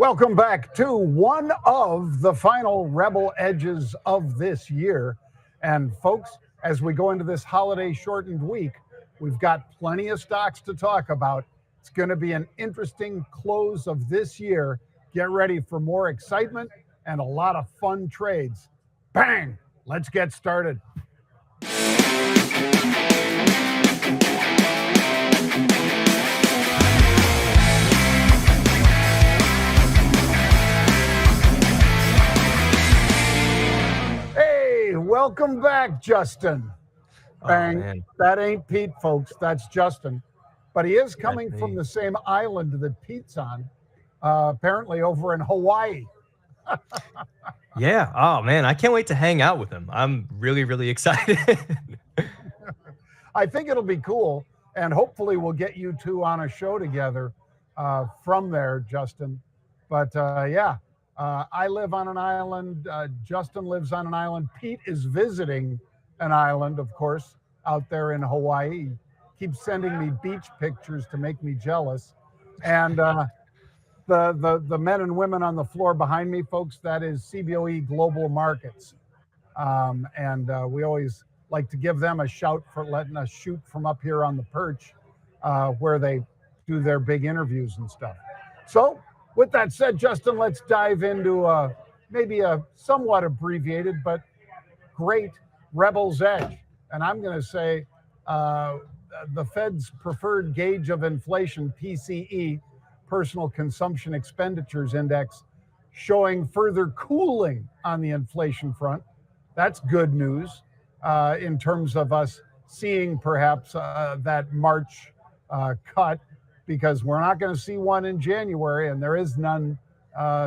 Welcome back to one of the final Rebel Edges of this year. And folks, as we go into this holiday shortened week, we've got plenty of stocks to talk about. It's going to be an interesting close of this year. Get ready for more excitement and a lot of fun trades. Bang! Let's get started. Welcome back, Justin. Bang. Man. That ain't Pete, folks. That's Justin. But he is coming from the same island that Pete's on, apparently over in Hawaii. Yeah. Oh, man. I can't wait to hang out with him. I'm really, really excited. I think it'll be cool. And hopefully we'll get you two on a show together from there, Justin. But I live on an island. Justin lives on an island. Pete is visiting an island, of course, out there in Hawaii. He keeps sending me beach pictures to make me jealous. And the men and women on the floor behind me, folks, that is CBOE Global Markets. We always like to give them a shout for letting us shoot from up here on the perch where they do their big interviews and stuff. So, with that said, Justin, let's dive into maybe a somewhat abbreviated but great Rebel's Edge. And I'm going to say the Fed's preferred gauge of inflation, PCE, Personal Consumption Expenditures Index, showing further cooling on the inflation front. That's good news in terms of us seeing perhaps that March cut, because we're not going to see one in January, and there is none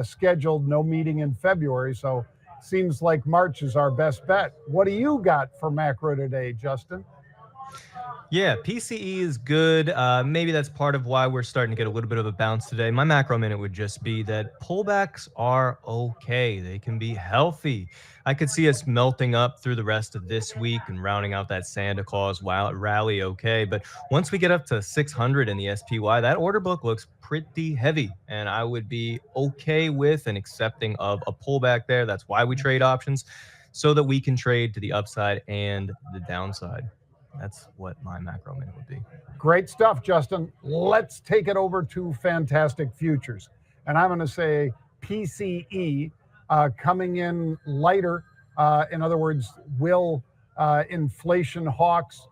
scheduled, no meeting in February. So seems like March is our best bet. What do you got for macro today, Justin? Yeah, PCE is good. Maybe that's part of why we're starting to get a little bit of a bounce today. My macro minute would just be that pullbacks are okay. They can be healthy. I could see us melting up through the rest of this week and rounding out that Santa Claus rally okay. But once we get up to 600 in the SPY, that order book looks pretty heavy. And I would be okay with and accepting of a pullback there. That's why we trade options, so that we can trade to the upside and the downside. That's what my macro minute would be. Great stuff, Justin. Let's take it over to Fantastic Futures. And I'm going to say PCE coming in lighter. In other words, will inflation hawks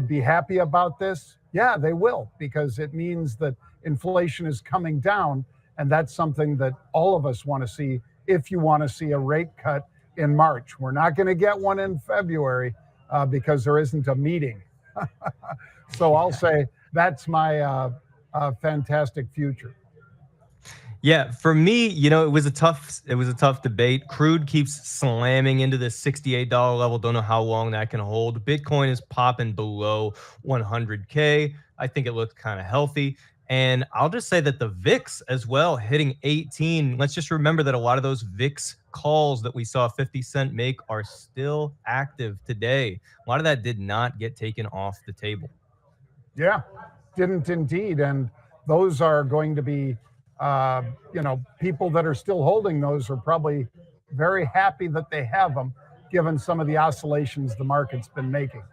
be happy about this? Yeah, they will, because it means that inflation is coming down. And that's something that all of us want to see if you want to see a rate cut in March. We're not going to get one in February. Because there isn't a meeting. So I'll say that's my fantastic future. Yeah, for me, it was a tough debate. Crude keeps slamming into the $68 level. Don't know how long that can hold. Bitcoin is popping below 100K. I think it looks kind of healthy. And I'll just say that the VIX as well, hitting 18. Let's just remember that a lot of those VIX calls that we saw 50 Cent make are still active today. A lot of that did not get taken off the table. Yeah, didn't indeed. And those are going to be, people that are still holding those are probably very happy that they have them, given some of the oscillations the market's been making.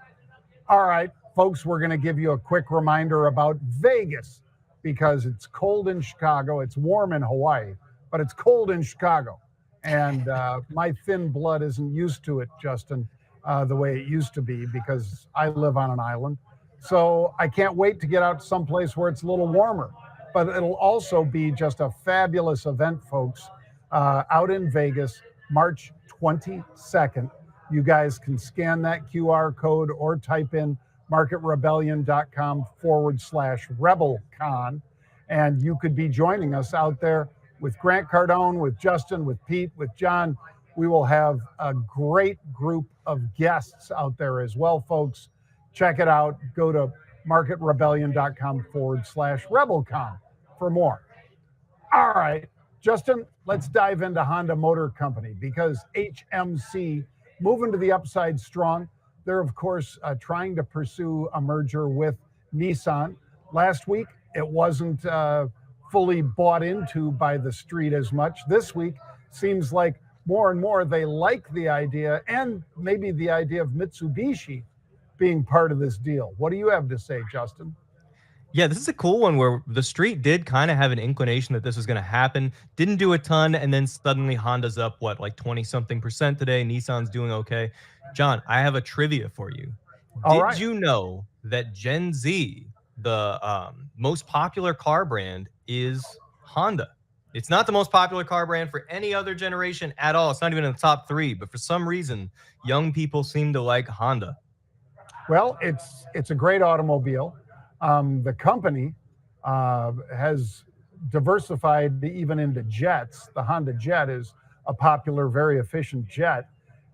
All right, folks, we're going to give you a quick reminder about Vegas, because it's cold in Chicago. It's warm in Hawaii, but it's cold in Chicago. And my thin blood isn't used to it, Justin, the way it used to be, because I live on an island. So I can't wait to get out someplace where it's a little warmer. But it'll also be just a fabulous event, folks, out in Vegas, March 22nd. You guys can scan that QR code or type in marketrebellion.com/RebelCon. And you could be joining us out there with Grant Cardone, with Justin, with Pete, with John. We will have a great group of guests out there as well, folks. Check it out. Go to marketrebellion.com/RebelCon for more. All right, Justin, let's dive into Honda Motor Company, because HMC moving to the upside strong. They're, of course, trying to pursue a merger with Nissan. Last week, it wasn't fully bought into by the street as much. This week seems like more and more they like the idea, and maybe the idea of Mitsubishi being part of this deal. What do you have to say, Justin? Yeah, this is a cool one where the street did kind of have an inclination that this was going to happen. Didn't do a ton, and then suddenly Honda's up, what, like 20 something percent today. Nissan's doing okay. John, I have a trivia for you. All Did right. you know that Gen Z, the most popular car brand, is Honda? It's not the most popular car brand for any other generation at all. It's not even in the top three, but for some reason, young people seem to like Honda. Well, it's a great automobile. The company has diversified even into jets. The Honda Jet is a popular, very efficient jet,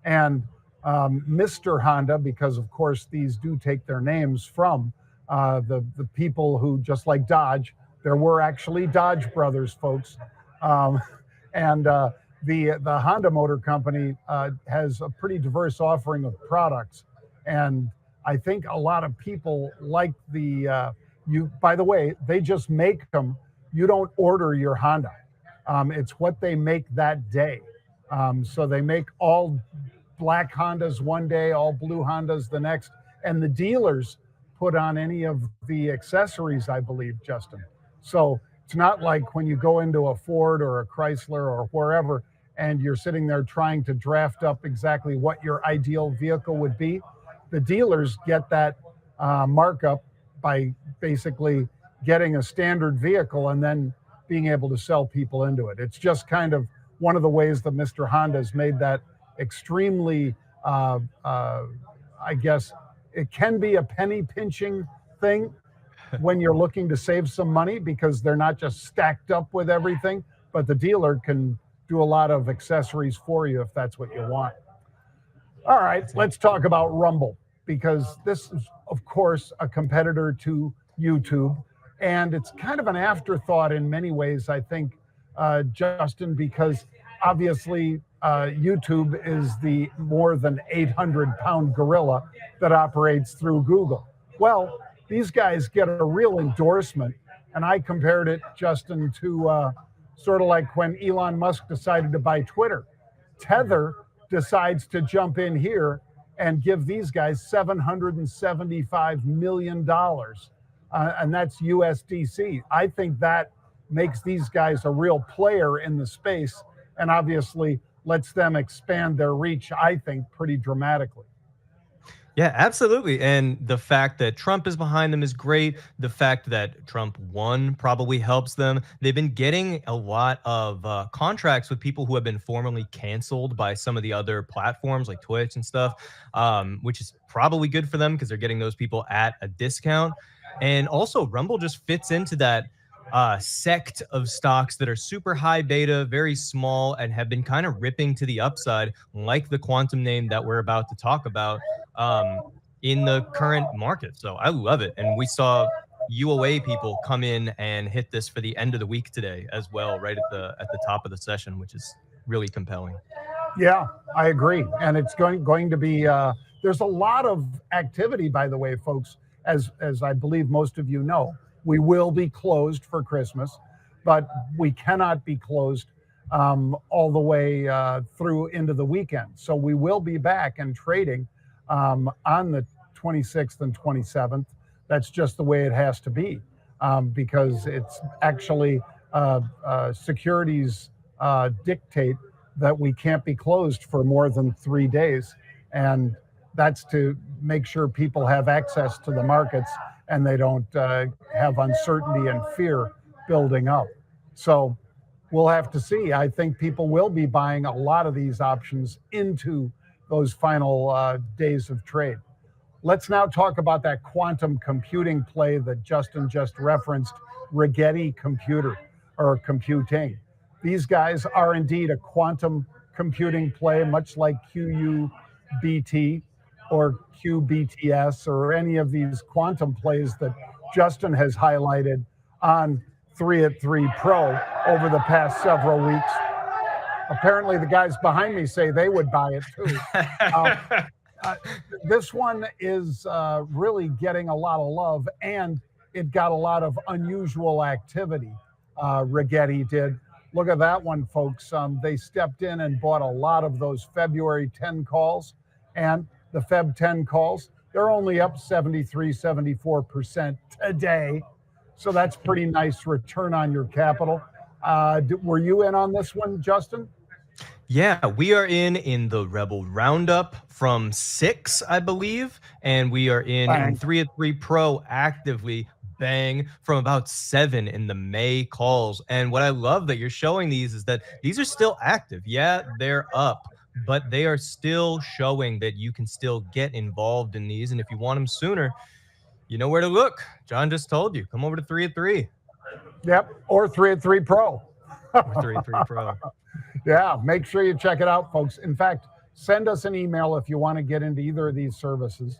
and Mr. Honda, because of course these do take their names from the people who, just like Dodge, there were actually Dodge brothers, folks, um, and the Honda Motor Company has a pretty diverse offering of products, and I think a lot of people like you. By the way, they just make them. You don't order your Honda. It's what they make that day. So they make all black Hondas one day, all blue Hondas the next, and the dealers put on any of the accessories, I believe, Justin. So it's not like when you go into a Ford or a Chrysler or wherever and you're sitting there trying to draft up exactly what your ideal vehicle would be. The dealers get that markup by basically getting a standard vehicle and then being able to sell people into it. It's just kind of one of the ways that Mr. Honda's made that extremely, I guess, it can be a penny pinching thing when you're looking to save some money because they're not just stacked up with everything, but the dealer can do a lot of accessories for you if that's what you want. All right, let's talk about Rumble because this is, of course, a competitor to YouTube. And it's kind of an afterthought in many ways, I think, Justin, because obviously YouTube is the more than 800-pound gorilla that operates through Google. Well, these guys get a real endorsement. And I compared it, Justin, to sort of like when Elon Musk decided to buy Twitter. Tether decides to jump in here and give these guys $775 million. And that's USDC. I think that makes these guys a real player in the space and obviously lets them expand their reach, I think, pretty dramatically. Yeah, absolutely. And the fact that Trump is behind them is great. The fact that Trump won probably helps them. They've been getting a lot of contracts with people who have been formerly canceled by some of the other platforms like Twitch and stuff, which is probably good for them because they're getting those people at a discount. And also, Rumble just fits into that sect of stocks that are super high beta, very small, and have been kind of ripping to the upside, like the quantum name that we're about to talk about in the current market. So I love it. And we saw UOA people come in and hit this for the end of the week today as well, right at the top of the session, which is really compelling. Yeah, I agree. And it's going to be there's a lot of activity, by the way, folks, as I believe most of you know. We will be closed for Christmas, but we cannot be closed all the way through into the weekend. So we will be back and trading on the 26th and 27th. That's just the way it has to be because it's actually securities dictate that we can't be closed for more than 3 days. And that's to make sure people have access to the markets and they don't have uncertainty and fear building up. So we'll have to see. I think people will be buying a lot of these options into those final days of trade. Let's now talk about that quantum computing play that Justin just referenced, Rigetti Computing. These guys are indeed a quantum computing play, much like QUBT or QBTS or any of these quantum plays that Justin has highlighted on 3 at 3 Pro over the past several weeks. Apparently, the guys behind me say they would buy it too. This one is really getting a lot of love, and it got a lot of unusual activity. Rigetti did. Look at that one, folks. They stepped in and bought a lot of those February 10 calls, and the Feb 10 calls, they're only up 73, 74% today. So that's pretty nice return on your capital. Were you in on this one, Justin? Yeah, we are in the Rebel Roundup from 6, I believe, and we are in Bang. 3 at 3 Pro actively bang from about 7 in the May calls. And what I love that you're showing these is that these are still active. Yeah, they're up, but they are still showing that you can still get involved in these. And if you want them sooner, you know where to look. John just told you. Come over to 3 at 3 Yep, or 3 at 3 Pro. or 3 at 3 Pro. Yeah, make sure you check it out, folks. In fact, send us an email if you want to get into either of these services.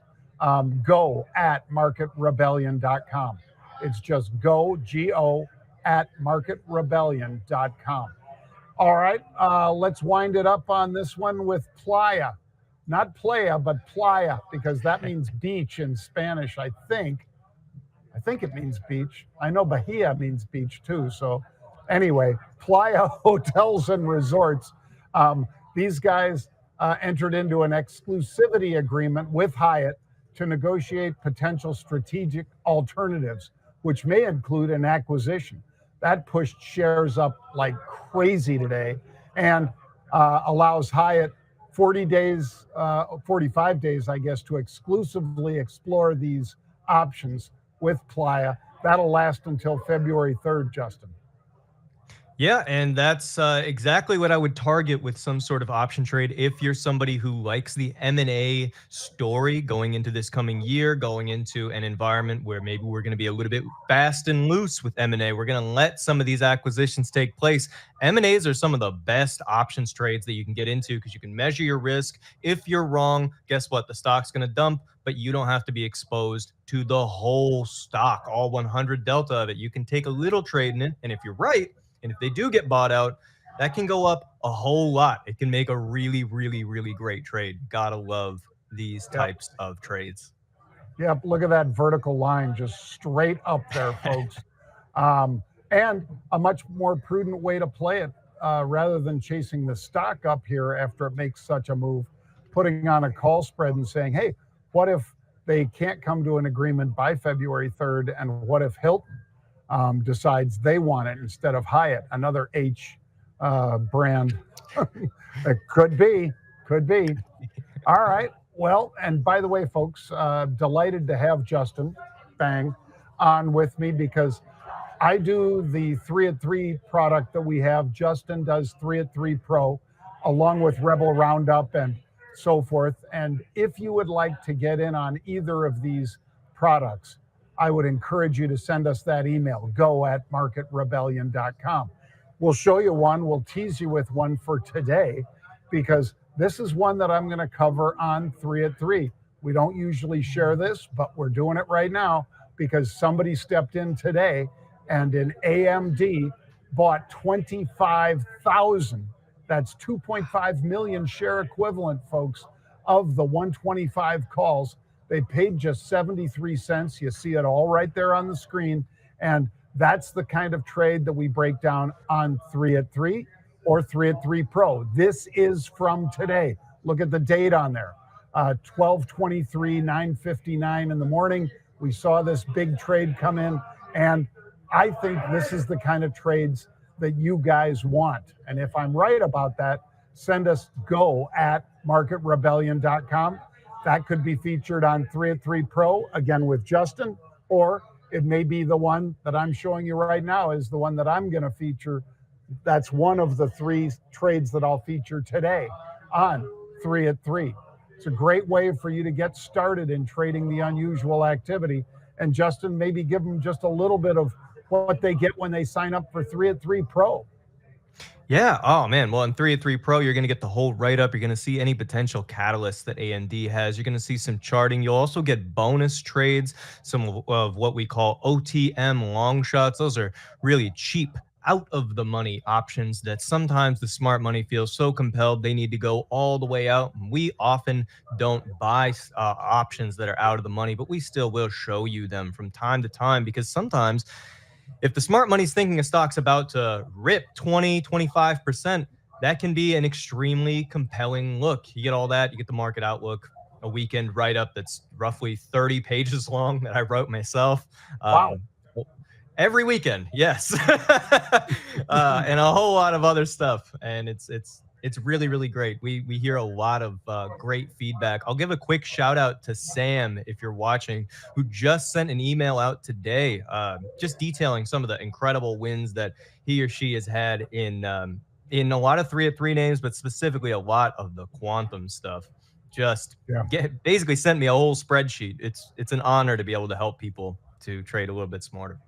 Go at marketrebellion.com. It's just go at marketrebellion.com. All right, let's wind it up on this one with Playa. Not playa, but playa, because that means beach in Spanish, I think. I think it means beach. I know Bahia means beach too. So, anyway, Playa Hotels and Resorts. These guys entered into an exclusivity agreement with Hyatt to negotiate potential strategic alternatives, which may include an acquisition. That pushed shares up like crazy today and allows Hyatt 40 days, 45 days, I guess, to exclusively explore these options with Playa. That'll last until February 3rd, Justin. Yeah, and that's exactly what I would target with some sort of option trade. If you're somebody who likes the M&A story going into this coming year, going into an environment where maybe we're going to be a little bit fast and loose with M&A, we're going to let some of these acquisitions take place. M&As are some of the best options trades that you can get into because you can measure your risk. If you're wrong, guess what? The stock's going to dump, but you don't have to be exposed to the whole stock, all 100 delta of it. You can take a little trade in it, and if you're right, and if they do get bought out, that can go up a whole lot. It can make a really, really, really great trade. Gotta love these Yep. types of trades. Yep, look at that vertical line just straight up there, folks. And a much more prudent way to play it rather than chasing the stock up here after it makes such a move, putting on a call spread and saying, hey, what if they can't come to an agreement by February 3rd? And what if Hilton decides they want it instead of Hyatt, another H brand? It could be. All right. Well, and by the way, folks, delighted to have Justin Bang on with me because I do the 3 at 3 product that we have. Justin does 3 at 3 Pro along with Rebel Roundup and so forth. And if you would like to get in on either of these products, I would encourage you to send us that email, go at marketrebellion.com. We'll show you one. We'll tease you with one for today because this is one that I'm going to cover on 3 at 3. We don't usually share this, but we're doing it right now because somebody stepped in today and in AMD bought 25,000. That's 2.5 million share equivalent, folks, of the 125 calls. They paid just 73 cents. You see it all right there on the screen. And that's the kind of trade that we break down on 3 at 3 or 3 at 3 Pro. This is from today. Look at the date on there. 12/23, 9:59 in the morning. We saw this big trade come in. And I think this is the kind of trades that you guys want. And if I'm right about that, send us go at marketrebellion.com. That could be featured on 3 at 3 Pro, again with Justin, or it may be the one that I'm showing you right now is the one that I'm going to feature. That's one of the 3 trades that I'll feature today on 3 at 3. It's a great way for you to get started in trading the unusual activity. And Justin, maybe give them just a little bit of what they get when they sign up for 3 at 3 Pro. Yeah. Oh, man. Well, in 3 at 3 Pro, you're going to get the whole write-up. You're going to see any potential catalysts that AMD has. You're going to see some charting. You'll also get bonus trades, some of what we call OTM long shots. Those are really cheap, out of the money options that sometimes the smart money feels so compelled they need to go all the way out. We often don't buy options that are out of the money, but we still will show you them from time to time because sometimes if the smart money's thinking a stock's about to rip 20, 25%, that can be an extremely compelling look. You get all that, you get the market outlook, a weekend write-up that's roughly 30 pages long that I wrote myself. Wow. Every weekend, yes. And a whole lot of other stuff. And it's really, really great. We hear a lot of great feedback. I'll give a quick shout out to Sam, if you're watching, who just sent an email out today, just detailing some of the incredible wins that he or she has had in a lot of 3 at 3 names, but specifically a lot of the quantum stuff. Just basically sent me a whole spreadsheet. It's an honor to be able to help people to trade a little bit smarter.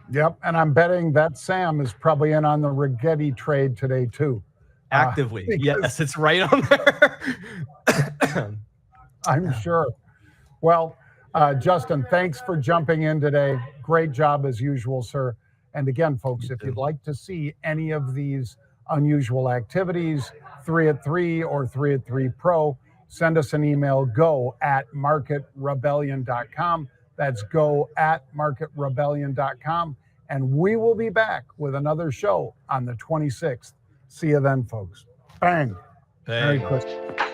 Yep, and I'm betting that Sam is probably in on the Rigetti trade today too. Actively, yes, it's right on there. I'm sure. Well, Justin, thanks for jumping in today. Great job as usual, sir. And again, folks, if you'd like to see any of these unusual activities, 3 at 3 or 3 at 3 Pro, send us an email, go@marketrebellion.com. That's go@marketrebellion.com. And we will be back with another show on the 26th. See you then, folks. Bang. Bang. Merry Christmas.